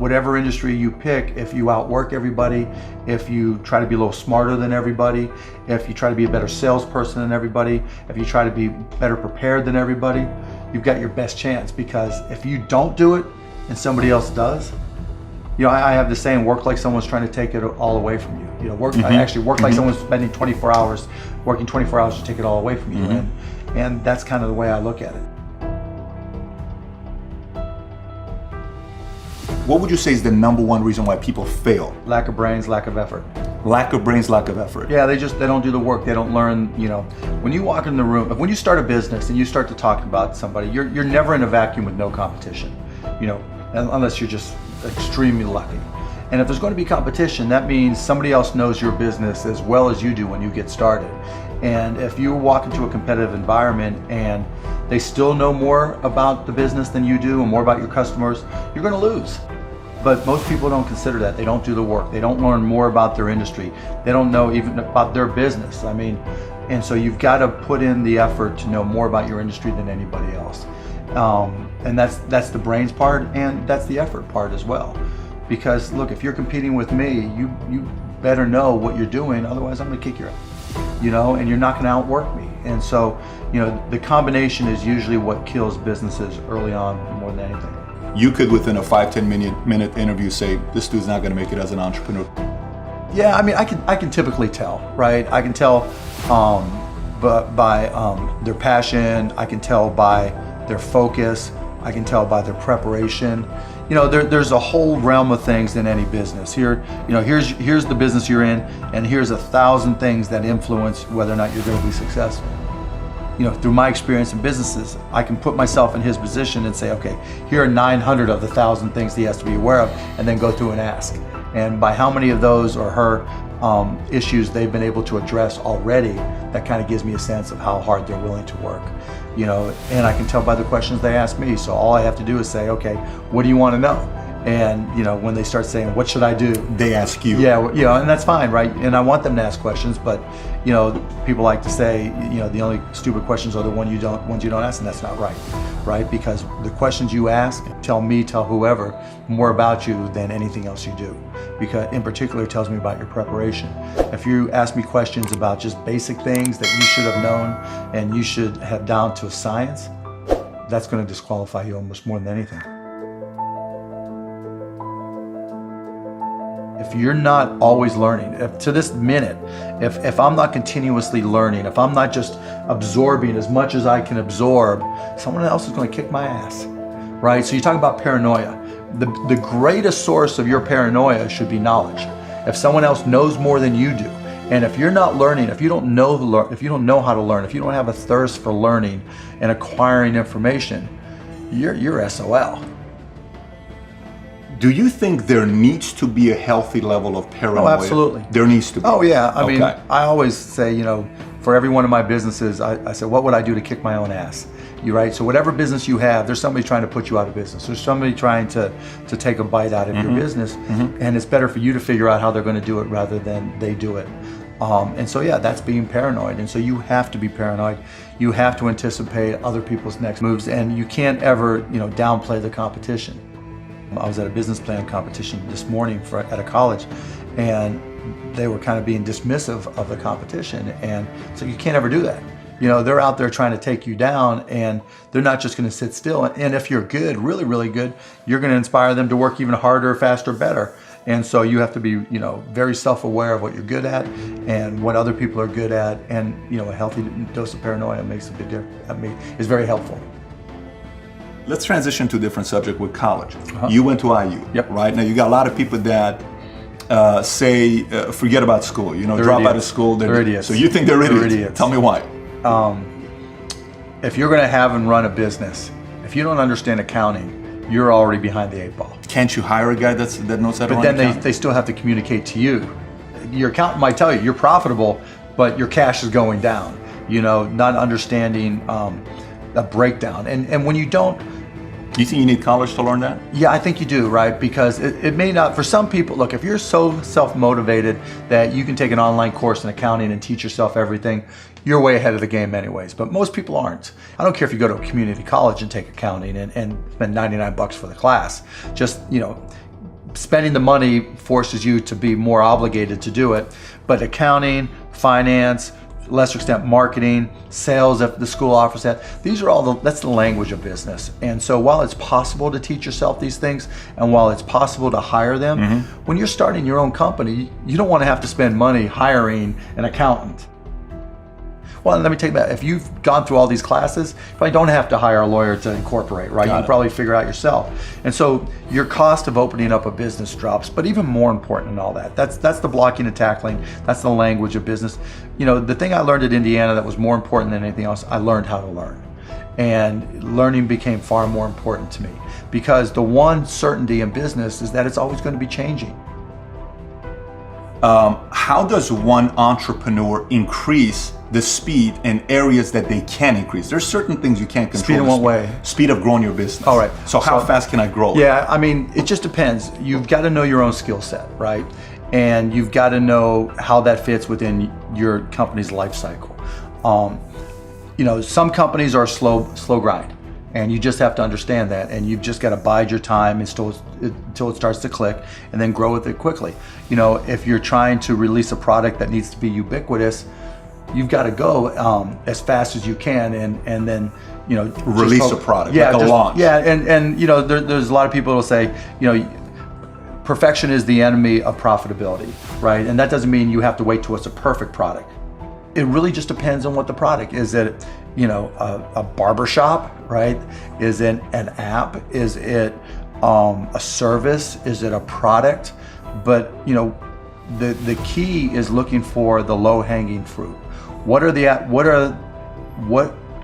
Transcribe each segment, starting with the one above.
whatever industry you pick, if you outwork everybody, if you try to be a little smarter than everybody, if you try to be a better salesperson than everybody, if you try to be better prepared than everybody, you've got your best chance. Because if you don't do it and somebody else does, you know, I have the saying, work like someone's trying to take it all away from you. You know, I actually work like someone's spending 24 hours, working 24 hours to take it all away from you. And that's kind of the way I look at it. What would you say is the number one reason why people fail? Lack of brains, lack of effort. Lack of brains, lack of effort. Yeah, they don't do the work. They don't learn. You know, when you walk in the room, when you start a business and you start to talk about somebody, you're never in a vacuum with no competition. You know, unless you're just extremely lucky. And if there's going to be competition, that means somebody else knows your business as well as you do when you get started. And if you walk into a competitive environment and they still know more about the business than you do and more about your customers, you're going to lose. But most people don't consider that. They don't do the work. They don't learn more about their industry. They don't know even about their business. I mean, and so you've got to put in the effort to know more about your industry than anybody else. And that's the brains part, and that's the effort part as well. Because look, if you're competing with me, you better know what you're doing, otherwise I'm gonna kick your ass. You know, and you're not gonna outwork me. And so, you know, the combination is usually what kills businesses early on more than anything. You could, within a 5-10 minute interview, say, this dude's not gonna make it as an entrepreneur. Yeah, I mean, I can typically tell, right? I can tell by their passion, I can tell by their focus, I can tell by their preparation. You know, there's a whole realm of things in any business. Here, you know, here's the business you're in, and here's 1,000 things that influence whether or not you're going to be successful. You know, through my experience in businesses, I can put myself in his position and say, okay, here are 900 of the 1,000 things he has to be aware of, and then go through and ask. And by how many of those or her issues they've been able to address already, that kind of gives me a sense of how hard they're willing to work. You know, and I can tell by the questions they ask me. So all I have to do is say, okay, what do you want to know? And you know, when they start saying, what should I do? They ask you. Yeah, you know, and that's fine, right? And I want them to ask questions, but you know, people like to say, you know, the only stupid questions are the ones you don't ask, and that's not right, right? Because the questions you ask tell whoever more about you than anything else you do. Because in particular, it tells me about your preparation. If you ask me questions about just basic things that you should have known and you should have down to a science, that's going to disqualify you almost more than anything. If you're not always learning, to this minute, if I'm not continuously learning, if I'm not just absorbing as much as I can absorb, someone else is going to kick my ass, right? So you talk about paranoia. The greatest source of your paranoia should be knowledge. If someone else knows more than you do, and if you're not learning, if you don't know how to learn, if you don't have a thirst for learning and acquiring information, you're SOL. Do you think there needs to be a healthy level of paranoia? Oh, absolutely. There needs to be. Oh, yeah. I mean, I always say, you know, for every one of my businesses, I say, what would I do to kick my own ass? You right? So whatever business you have, there's somebody trying to put you out of business. There's somebody trying to take a bite out of your business. And it's better for you to figure out how they're going to do it rather than they do it. And so, yeah, that's being paranoid. And so you have to be paranoid. You have to anticipate other people's next moves, and you can't ever, you know, downplay the competition. I was at a business plan competition this morning at a college, and they were kind of being dismissive of the competition. And so you can't ever do that. You know, they're out there trying to take you down, and they're not just going to sit still. And if you're good, really, really good, you're going to inspire them to work even harder, faster, better. And so you have to be, you know, very self-aware of what you're good at and what other people are good at. And, you know, a healthy dose of paranoia makes a big difference. I mean, is very helpful. Let's transition to a different subject with college. You went to IU, Yep. right? Now you got a lot of people that say, forget about school, you know, They're drop idiots. out of school. They're idiots. So you think they're idiots? They're idiots. Tell me why. If you're going to have and run a business, if you don't understand accounting, you're already behind the 8 ball. Can't you hire a guy that knows how to But run then accounting? they still have to communicate to you. Your accountant might tell you you're profitable, but your cash is going down. You know, not understanding a breakdown. And when you don't, You think you need college to learn that? yeah, I think you do, right? Because it may not, for some people, look, if you're so self-motivated that you can take an online course in accounting and teach yourself everything, you're way ahead of the game anyways. But most people aren't. I don't care if you go to a community college and take accounting and spend $99 for the class. Just, you know, spending the money forces you to be more obligated to do it. But accounting, finance, lesser extent marketing, sales if the school offers that, these are all that's the language of business. And so while it's possible to teach yourself these things, and while it's possible to hire them, when you're starting your own company, you don't want to have to spend money hiring an accountant. Well, let me take that. If you've gone through all these classes, you probably don't have to hire a lawyer to incorporate, right? You can probably figure out yourself. And so your cost of opening up a business drops. But even more important than all that, that's the blocking and tackling. That's the language of business. You know, the thing I learned at Indiana that was more important than anything else, I learned how to learn. And learning became far more important to me, because the one certainty in business is that it's always going to be changing. How does one entrepreneur increase the speed in areas that they can increase? There's certain things you can't control. Speed in what way? Speed of growing your business. All right. So how fast can I grow it? Yeah, I mean, it just depends. You've got to know your own skill set, right? And you've got to know how that fits within your company's life cycle. You know, some companies are slow grind. And you just have to understand that, and you've just got to bide your time until it starts to click, and then grow with it quickly. You know, if you're trying to release a product that needs to be ubiquitous, you've got to go as fast as you can, and then, you know, release a product, yeah, like a launch. Yeah, and you know, there's a lot of people who will say, you know, perfection is the enemy of profitability, right? And that doesn't mean you have to wait till it's a perfect product. It really just depends on what the product is. It, you know, a barbershop, right? Is it an app? Is it a service? Is it a product? But, you know, the key is looking for the low-hanging fruit. What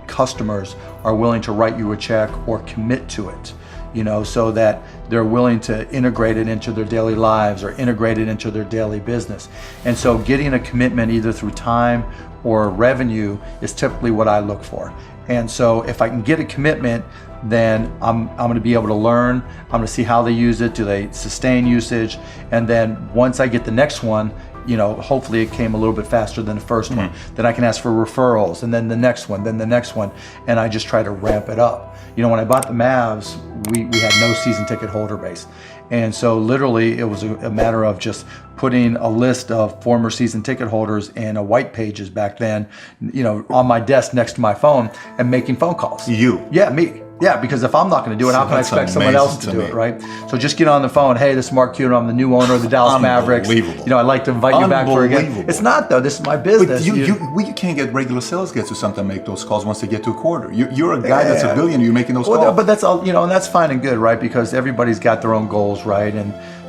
customers are willing to write you a check or commit to it? You know, so that they're willing to integrate it into their daily lives or integrate it into their daily business. And so getting a commitment either through time or revenue is typically what I look for. And so if I can get a commitment, then I'm going to be able to learn. I'm going to see how they use it. Do they sustain usage? And then once I get the next one, you know, hopefully it came a little bit faster than the first one. Then I can ask for referrals, and then the next one, then the next one, and I just try to ramp it up. You know, when I bought the Mavs, we had no season ticket holder base. And so literally it was a matter of just putting a list of former season ticket holders in a white pages back then, you know, on my desk next to my phone, and making phone calls. You? Yeah, me. Yeah, because if I'm not going to do it, how can I expect someone else to do it, right? So just get on the phone. Hey, this is Mark Cuban. I'm the new owner of the Dallas Mavericks. You know, I'd like to invite you back for a game. It's not, though. This is my business. But you can't get regular sales guys or something to make those calls once they get to a quarter. You're a guy that's a billionaire. You're making those calls. But that's all, you know, and that's fine and good, right? Because everybody's got their own goals, right?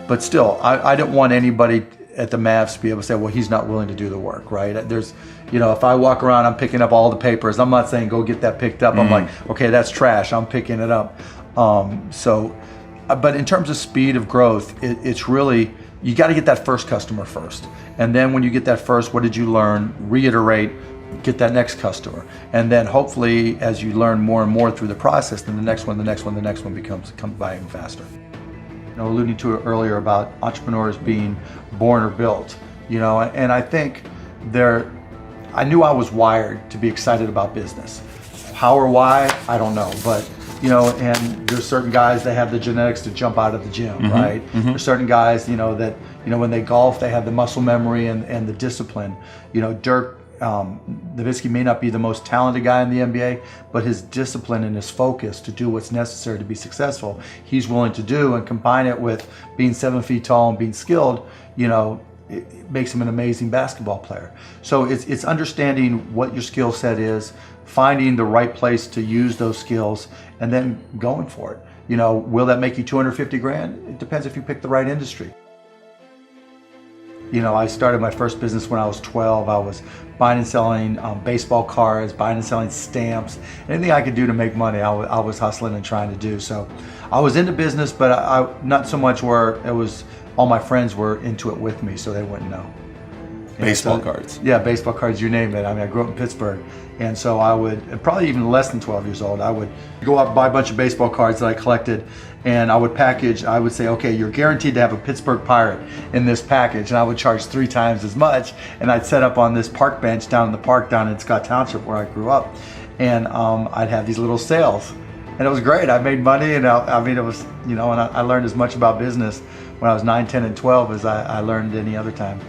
But still, I didn't want anybody at the Mavs to be able to say, well, he's not willing to do the work, right? There's, you know, if I walk around, I'm picking up all the papers. I'm not saying go get that picked up. I'm like, okay, that's trash. I'm picking it up. But in terms of speed of growth, it's really, you got to get that first customer first. And then when you get that first, what did you learn? Reiterate, get that next customer. And then hopefully as you learn more and more through the process, then the next one comes by even faster. You know, alluding to it earlier about entrepreneurs being born or built, you know, and I think I knew I was wired to be excited about business. How or why, I don't know, but you know, and there's certain guys that have the genetics to jump out of the gym, right? There's certain guys, you know, that, you know, when they golf, they have the muscle memory and the discipline. You know, Dirk Nowitzki may not be the most talented guy in the NBA, but his discipline and his focus to do what's necessary to be successful, he's willing to do, and combine it with being 7 feet tall and being skilled, you know, it makes him an amazing basketball player. So it's understanding what your skill set is, finding the right place to use those skills, and then going for it. You know, will that make you 250 grand? It depends if you pick the right industry. You know, I started my first business when I was 12. I was buying and selling baseball cards, buying and selling stamps. Anything I could do to make money, I was hustling and trying to do. So I was into business, but I not so much where it was all my friends were into it with me, so they wouldn't know. Baseball cards. Yeah, baseball cards, you name it. I mean, I grew up in Pittsburgh. And so I would, probably even less than 12 years old, I would go out and buy a bunch of baseball cards that I collected, and I would package, I would say, okay, you're guaranteed to have a Pittsburgh Pirate in this package, and I would charge 3 times as much, and I'd set up on this park bench down in the park down in Scott Township where I grew up, and I'd have these little sales. and it was great. I made money, and I mean, it was, you know, and I learned as much about business when I was 9, 10, and 12 as I learned any other time.